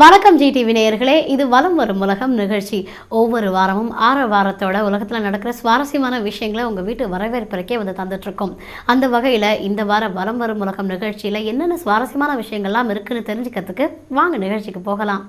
வணக்கம் ஜிடிவி நேயர்களே, இது வலம் வரும் உலகம் நிகழ்ச்சி. ஒவ்வொரு வாரமும் வாரத்தோட உலகத்தில் நடக்கிற சுவாரஸ்யமான விஷயங்களை உங்கள் வீட்டு வரவேற்பறைக்கே வந்து தந்துட்டுருக்கோம். அந்த வகையில் இந்த வாரம் வலம் வரும் உலகம் நிகழ்ச்சியில் என்னென்ன சுவாரஸ்யமான விஷயங்கள்லாம் இருக்குன்னு தெரிஞ்சுக்கிறதுக்கு வாங்க நிகழ்ச்சிக்கு போகலாம்.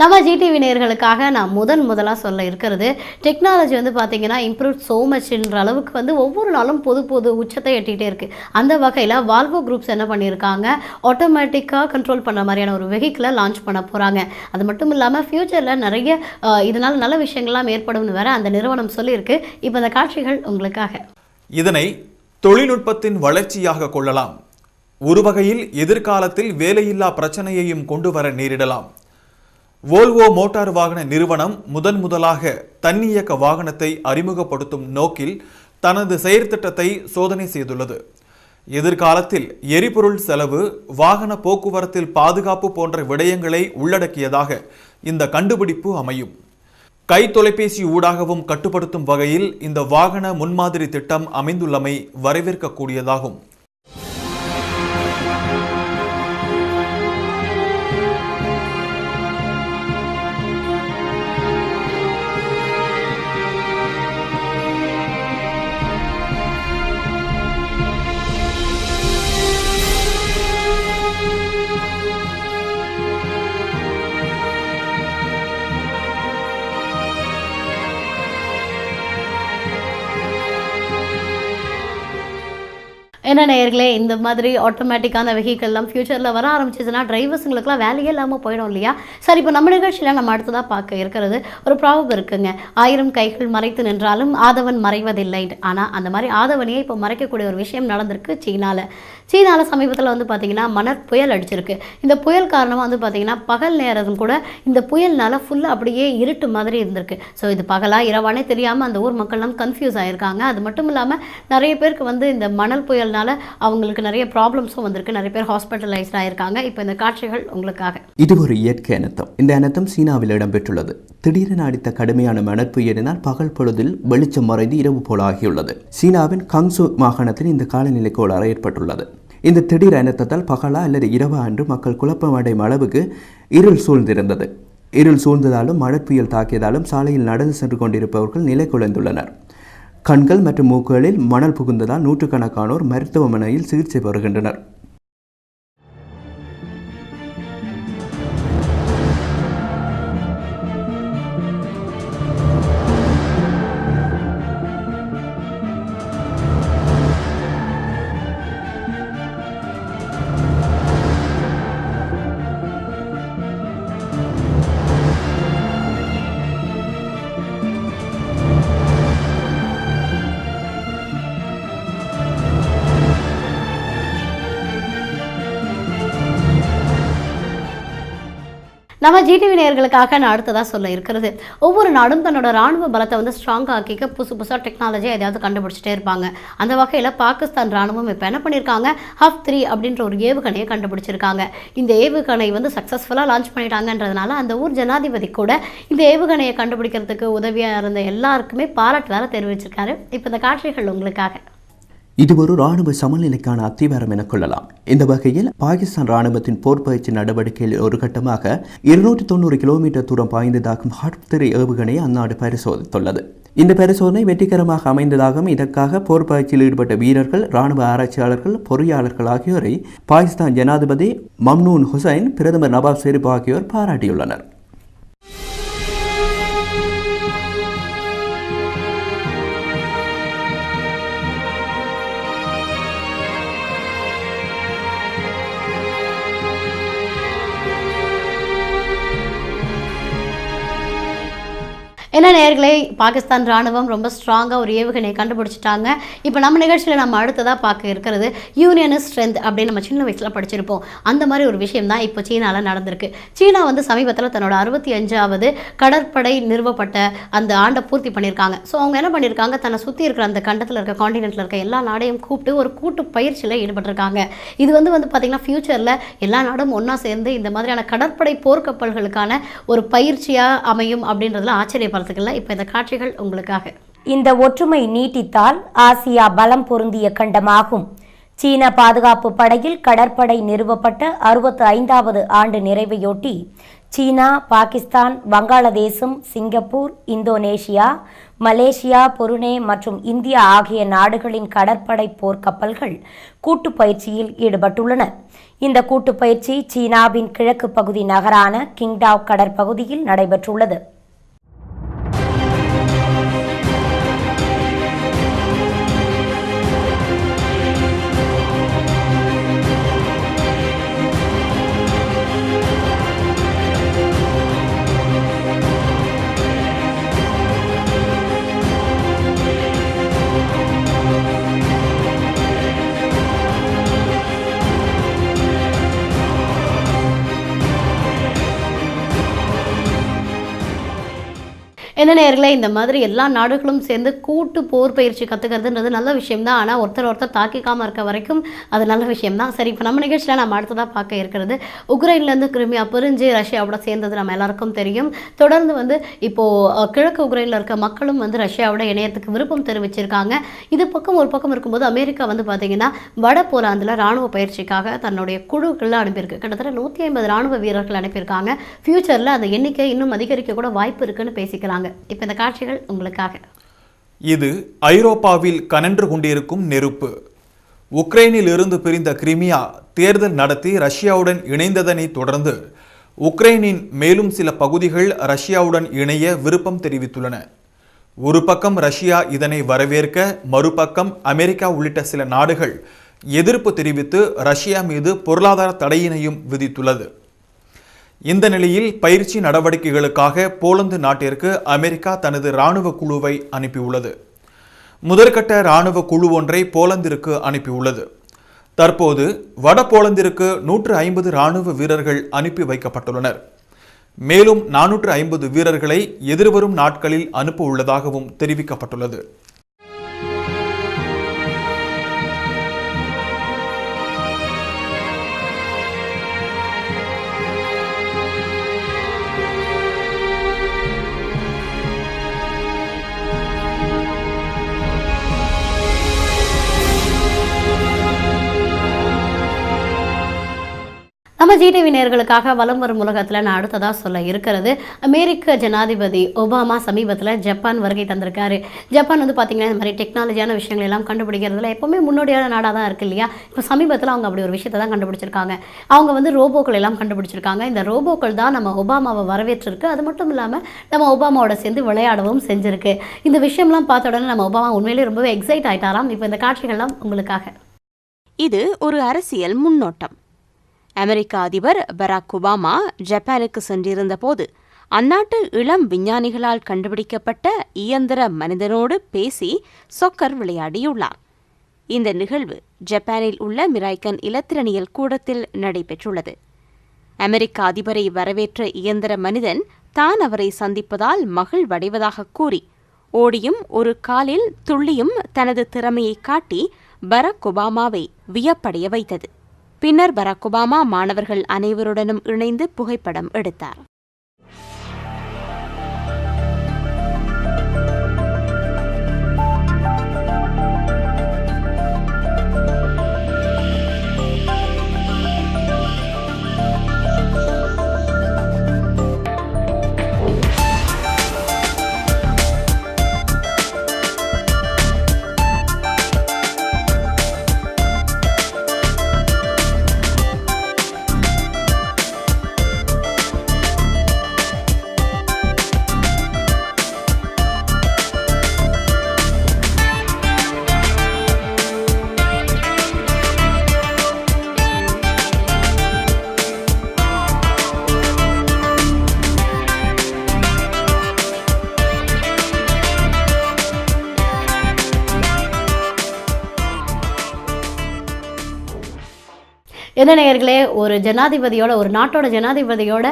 நம்ம ஜிடிவி நேயர்களுக்காக நான் முதலாக சொல்ல இருக்கிறது, டெக்னாலஜி வந்து பார்த்தீங்கன்னா இம்ப்ரூவ் ஸோ மச்ன்ற அளவுக்கு வந்து ஒவ்வொரு நாளும் புது உச்சத்தை எட்டிகிட்டே இருக்குது. அந்த வகையில் வால்வோ குரூப்ஸ் என்ன பண்ணியிருக்காங்க, ஆட்டோமேட்டிக்காக கண்ட்ரோல் பண்ணுற மாதிரியான ஒரு வெஹிக்கிளை லான்ச் பண்ண போகிறாங்க. அது மட்டும் இல்லாமல் ஃப்யூச்சரில் நிறைய இதனால் நல்ல விஷயங்கள்லாம் ஏற்படும்னு வேற அந்த நிறுவனம் சொல்லியிருக்கு. இப்போ அந்த காட்சிகள் உங்களுக்காக. இதனை தொழில்நுட்பத்தின் வளர்ச்சியாக கொள்ளலாம். ஒரு வகையில் எதிர்காலத்தில் வேலையில்லா பிரச்சனையையும் கொண்டு வர நேரிடலாம். வோல்வோ மோட்டார் வாகன நிறுவனம் முதலாக தன்னியக்க வாகனத்தை அறிமுகப்படுத்தும் நோக்கில் தனது செயற்திட்டத்தை சோதனை செய்துள்ளது. எதிர்காலத்தில் எரிபொருள் செலவு, வாகன போக்குவரத்தில் பாதுகாப்பு போன்ற விடயங்களை உள்ளடக்கியதாக இந்த கண்டுபிடிப்பு அமையும். கை தொலைபேசி ஊடாகவும் கட்டுப்படுத்தும் வகையில் இந்த வாகன முன்மாதிரி திட்டம் அமைந்துள்ளமை வரவேற்கக்கூடியதாகும். என்ன நேயர்களே, இந்த மாதிரி ஆட்டோமேட்டிக்கான வெஹிக்கல்லாம் ஃபியூச்சரில் வர ஆரம்பிச்சிச்சுன்னா டிரைவர்ஸுங்களுக்குலாம் வேலையே இல்லாமல் போயிடும் இல்லையா? சரி, இப்போ நம்ம நிகழ்ச்சியில் நம்ம அடுத்ததாக பார்க்க இருக்கிறது ஒரு ப்ராவர்ப் இருக்குங்க, 1000 கைகள் மறைத்து நின்றாலும் ஆதவன் மறைவதில்லை. ஆனால் அந்த மாதிரி ஆதவனையே இப்போ மறைக்கக்கூடிய ஒரு விஷயம் நடந்திருக்கு சீனாவில் சமீபத்தில் வந்து பார்த்திங்கன்னா மணல் புயல் அடிச்சிருக்கு. இந்த புயல் காரணமாக வந்து பார்த்திங்கன்னா பகல் நேரம் கூட இந்த புயல்னால ஃபுல்லாக அப்படியே இருட்டு மாதிரி இருந்திருக்கு. ஸோ இது பகலாக இரவானே தெரியாமல் அந்த ஊர் மக்கள்லாம் கன்ஃபியூஸ் ஆகிருக்காங்க. அது மட்டும் இல்லாமல் நிறைய பேருக்கு வந்து இந்த மணல் புயல்னால அவங்களுக்கு நிறைய ப்ராப்ளம்ஸும் வந்திருக்கு. நிறைய பேர் ஹாஸ்பிட்டலைஸ்ட் ஆகிருக்காங்க. இப்போ இந்த காட்சிகள் உங்களுக்காக. இது ஒரு இயற்கை அனர்த்தம். இந்த அனர்த்தம் சீனாவில் இடம்பெற்றுள்ளது. திடீரென அடித்த கடுமையான மணல் புயலினால் பகல் பொழுதில் வெளிச்சம் மறைந்து இரவு போல ஆகியுள்ளது. சீனாவின் கங்சு மாகாணத்தில் இந்த காலநிலை கோளாறு ஏற்பட்டுள்ளது. இந்த திடீர் அனர்த்தத்தால் பகலா அல்லது இரவா அன்று மக்கள் குழப்பமடையும் அளவுக்கு இருள் சூழ்ந்திருந்தது. இருள் சூழ்ந்ததாலும் மழை புயல் தாக்கியதாலும் சாலையில் நடந்து சென்று கொண்டிருப்பவர்கள் நிலை குலைந்துள்ளனர். கண்கள் மற்றும் மூக்குகளில் மணல் புகுந்ததால் நூற்றுக்கணக்கானோர் மருத்துவமனையில் சிகிச்சை பெறுகின்றனர். நம்ம ஜிடிவி நேயர்களுக்காக நான் அடுத்ததாக சொல்ல இருக்கிறது, ஒவ்வொரு நாடும் தன்னோட ராணுவ பலத்தை வந்து ஸ்ட்ராங்காக ஆக்கிக்க புதுசாக டெக்னாலஜியை எதாவது கண்டுபிடிச்சிட்டே இருப்பாங்க. அந்த வகையில் பாகிஸ்தான் ராணுவம் இப்போ என்ன பண்ணியிருக்காங்க, HUF-3 அப்படின்ற ஒரு ஏவுகணையை கண்டுபிடிச்சிருக்காங்க. இந்த ஏவுகணை வந்து சக்ஸஸ்ஃபுல்லாக லான்ச் பண்ணிட்டாங்கன்றதுனால அந்த ஊர் ஜனாதிபதி கூட இந்த ஏவுகணையை கண்டுபிடிக்கிறதுக்கு உதவியாக இருந்த எல்லாருக்குமே பாராட்டு வேற தெரிவிச்சிருக்காரு. இப்போ இந்த காட்சிகள் உங்களுக்காக. இது ஒரு ராணுவ சமநிலைக்கான அத்திவாரம் என கொள்ளலாம். இந்த வகையில் பாகிஸ்தான் ராணுவத்தின் போர் பயிற்சி நடவடிக்கையில் ஒரு கட்டமாக 290 கிலோமீட்டர் தூரம் பாய்ந்ததாகும் HUF-3 ஏவுகணையை அந்நாடு பரிசோதித்துள்ளது. இந்த பரிசோதனை வெற்றிகரமாக அமைந்ததாகவும் இதற்காக போர் பயிற்சியில் ஈடுபட்ட வீரர்கள், ராணுவ ஆராய்ச்சியாளர்கள், பொறியாளர்கள் ஆகியோரை பாகிஸ்தான் ஜனாதிபதி மம்னூன் ஹுசைன், பிரதமர் நவாஸ் ஷெரீப் ஆகியோர் பாராட்டியுள்ளனர். என்ன நேயர்களே, பாகிஸ்தான் ராணுவம் ரொம்ப ஸ்ட்ராங்காக ஒரு ஏவுகணையை கண்டுபிடிச்சிட்டாங்க. இப்போ நம்ம நிகழ்ச்சியில் நம்ம அடுத்ததாக பார்க்க இருக்கிறது யூனியன் ஸ்ட்ரென்த் அப்படின்னு நம்ம சின்ன வயசில் படிச்சிருப்போம். அந்த மாதிரி ஒரு விஷயம் தான் இப்போ சீனாவில் நடந்திருக்கு. சீனா வந்து சமீபத்தில் தன்னோட 65வது கடற்படை நிறுவப்பட்ட அந்த ஆண்டை பூர்த்தி பண்ணியிருக்காங்க. ஸோ அவங்க என்ன பண்ணியிருக்காங்க, தன்னை சுற்றி இருக்கிற அந்த கண்டத்தில் இருக்க காண்டினென்ட்டில் இருக்க எல்லா நாடையும் கூப்பிட்டு ஒரு கூட்டு பயிற்சியில் ஈடுபட்டிருக்காங்க. இது வந்து பார்த்திங்கன்னா ஃப்யூச்சரில் எல்லா நாடும் ஒன்றா சேர்ந்து இந்த மாதிரியான கடற்படை போர்க்கப்பல்களுக்கான ஒரு பயிற்சியாக அமையும் அப்படின்றதுல ஆச்சரியப்படுறதுக்கு இல்லை. இப்போ இந்த காட்சிகள் உங்களுக்காக. இந்த ஒற்றுமை நீட்டித்தால் ஆசியா பலம் பொருந்திய கண்டமாகும். சீன பாதுகாப்பு படையில் கடற்படை நிறுவப்பட்ட 65வது ஆண்டு நிறைவையொட்டி சீனா, பாகிஸ்தான், வங்காளதேசம், சிங்கப்பூர், இந்தோனேஷியா, மலேசியா, புருனே மற்றும் இந்தியா ஆகிய நாடுகளின் கடற்படை போர்க்கப்பல்கள் கூட்டுப் பயிற்சியில் ஈடுபட்டுள்ளன. இந்த கூட்டுப் பயிற்சி சீனாவின் கிழக்கு பகுதி நகரான கிங்டாவ் கடற்பகுதியில் நடைபெற்றுள்ளது. என்ன நேயர்களே, இந்த மாதிரி எல்லா நாடுகளும் சேர்ந்து கூட்டு போர் பயிற்சி கற்றுக்கிறதுன்றது நல்ல விஷயம் தான். ஆனால் ஒருத்தர் தாக்கிக்காமல் இருக்க வரைக்கும் அது நல்ல விஷயம் தான். சரி, இப்போ நம்ம நிகழ்ச்சியில் நம்ம அடுத்ததாக பார்க்க இருக்கிறது உக்ரைன்லேருந்து கிரிமியா பிரிஞ்சு ரஷ்யாவோட சேர்ந்தது நம்ம எல்லாருக்கும் தெரியும். தொடர்ந்து இப்போது கிழக்கு உக்ரைனில் இருக்க மக்களும் ரஷ்யாவோட இணையத்துக்கு விருப்பம் தெரிவிச்சிருக்காங்க. இது ஒரு பக்கம் இருக்கும்போது அமெரிக்கா பார்த்தீங்கன்னா வட போலாந்தில் ராணுவ பயிற்சிக்காக தன்னுடைய குழுக்கள் அனுப்பியிருக்கு. கிட்டத்தட்ட 150 ராணுவ வீரர்கள் அனுப்பியிருக்காங்க. ஃபியூச்சரில் அந்த எண்ணிக்கை இன்னும் அதிகரிக்க கூட வாய்ப்பு இருக்குன்னு பேசிக்கிறாங்க. இப்ப இந்த காட்சிகள் உங்களுக்காக. இது ஐரோப்பாவில் கனன்று கொண்டிருக்கும் நெருப்பு. உக்ரைனில் இருந்து பிரிந்த கிரிமியா தேர்தல் நடத்தி ரஷ்யாவுடன் இணைந்ததனை தொடர்ந்து உக்ரைனின் மேலும் சில பகுதிகள் ரஷ்யாவுடன் இணைய விருப்பம் தெரிவித்துள்ளன. ஒரு பக்கம் ரஷ்யா இதனை வரவேற்க, மறுபக்கம் அமெரிக்கா உள்ளிட்ட சில நாடுகள் எதிர்ப்பு தெரிவித்து ரஷ்யா மீது பொருளாதார தடையினையும் விதித்துள்ளது. இந்த நிலையில் பயிற்சி நடவடிக்கைகளுக்காக போலந்து நாட்டிற்கு அமெரிக்கா தனது இராணுவ குழுவை அனுப்பியுள்ளது. முதற்கட்ட இராணுவ குழு ஒன்றை போலந்திற்கு அனுப்பியுள்ளது. தற்போது வட போலந்திற்கு 150 இராணுவ வீரர்கள் அனுப்பி வைக்கப்பட்டுள்ளனர். மேலும் 450 வீரர்களை எதிர்வரும் நாட்களில் அனுப்ப உள்ளதாகவும் தெரிவிக்கப்பட்டுள்ளது. நம்ம ஜிடிவி நேயர்களுக்காக வலம் வரும் உலகத்தில் நான் அடுத்ததாக சொல்ல இருக்கிறது, அமெரிக்க ஜனாதிபதி ஒபாமா சமீபத்தில் ஜப்பான் வருகை தந்திருக்காரு. ஜப்பான் பார்த்தீங்கன்னா இந்த மாதிரி டெக்னாலஜியான விஷயங்கள் எல்லாம் கண்டுபிடிக்கிறதுல எப்போவுமே முன்னோடியான நாடாக தான் இருக்குது இல்லையா. இப்போ சமீபத்தில் அவங்க அப்படி ஒரு விஷயத்தை தான் கண்டுபிடிச்சிருக்காங்க. அவங்க ரோபோக்கள் எல்லாம் கண்டுபிடிச்சிருக்காங்க. இந்த ரோபோக்கள் தான் நம்ம ஒபாமாவை வரவேற்றிருக்கு. அது மட்டும் இல்லாமல் நம்ம ஒபாமாவோட சேர்ந்து விளையாடவும் செஞ்சுருக்கு. இந்த விஷயம்லாம் பார்த்த உடனே நம்ம ஒபாமா உண்மையிலேயே ரொம்பவே எக்ஸைட் ஆகிட்டாராம். இப்போ இந்த காட்சிகள்லாம் உங்களுக்காக. இது ஒரு அரசியல் முன்னோட்டம். அமெரிக்க அதிபர் பராக் ஒபாமா ஜப்பானுக்கு சென்றிருந்த போது அந்நாட்டு இளம் விஞ்ஞானிகளால் கண்டுபிடிக்கப்பட்ட இயந்திர மனிதனோடு பேசி சொக்கர் விளையாடியுள்ளார். இந்த நிகழ்வு ஜப்பானில் உள்ள மிராய்கன் இலத்திரனியல் கூடத்தில் நடைபெற்றுள்ளது. அமெரிக்க அதிபரை வரவேற்ற இயந்திர மனிதன் தான் அவரை சந்திப்பதால் மகிழ்வடைவதாக கூறி ஓடியும் ஒரு காலில் துள்ளியும் தனது திறமையை காட்டி பராக் ஒபாமாவை வியப்படைய வைத்தது. பின்னர் பராக் ஒபாமா மாணவர்கள் அனைவருடனும் இணைந்து புகைப்படம் எடுத்தார். என்ன நேயர்களே, ஒரு ஜனாதிபதியோட, ஒரு நாட்டோட ஜனாதிபதியோட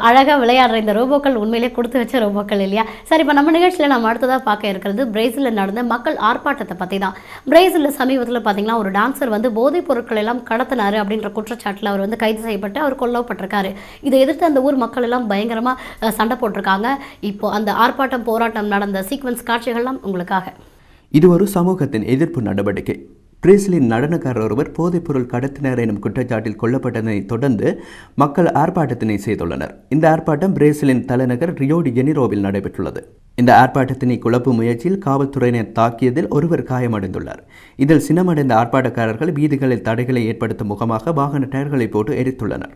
அழகாக விளையாடுற இந்த ரோபோக்கள் உண்மையிலே கொடுத்து வச்ச ரோபோக்கள் இல்லையா? சரி, இப்போ நம்ம நிகழ்ச்சியில் நம்ம அடுத்ததாக பார்க்க இருக்கிறது பிரேசிலில் நடந்த மக்கள் ஆர்ப்பாட்டத்தை பற்றி தான். பிரேசிலில் சமீபத்தில் பார்த்தீங்கன்னா ஒரு டான்சர் வந்து போதைப் பொருட்கள் எல்லாம் கடத்தினாரு அப்படின்ற குற்றச்சாட்டில் அவர் வந்து கைது செய்யப்பட்டு அவர் கொல்லப்பட்டிருக்காரு. இதை எதிர்த்து அந்த ஊர் மக்கள் எல்லாம் பயங்கரமாக சண்டை போட்டிருக்காங்க. இப்போ அந்த ஆர்ப்பாட்டம் போராட்டம் நடந்த சீக்வன்ஸ் காட்சிகள்லாம் உங்களுக்காக. இது ஒரு சமூகத்தின் எதிர்ப்பு நடவடிக்கை. பிரேசிலின் நடனக்காரர் ஒருவர் போதைப்பொருள் கடத்தினர் எனும் குற்றச்சாட்டில் கொல்லப்பட்டதனை தொடர்ந்து மக்கள் ஆர்ப்பாட்டத்தினை செய்துள்ளனர். இந்த ஆர்ப்பாட்டம் பிரேசிலின் தலைநகர் ரியோ டி ஜெனிரோவில் நடைபெற்றுள்ளது. இந்த ஆர்ப்பாட்டத்தினை குழப்பும் முயற்சியில் காவல்துறையினர் தாக்கியதில் ஒருவர் காயமடைந்துள்ளார். இதில் சினமடைந்த ஆர்ப்பாட்டக்காரர்கள் வீதிகளில் தடைகளை ஏற்படுத்தும் முகமாக வாகன டயர்களை போட்டு எரித்துள்ளனர்.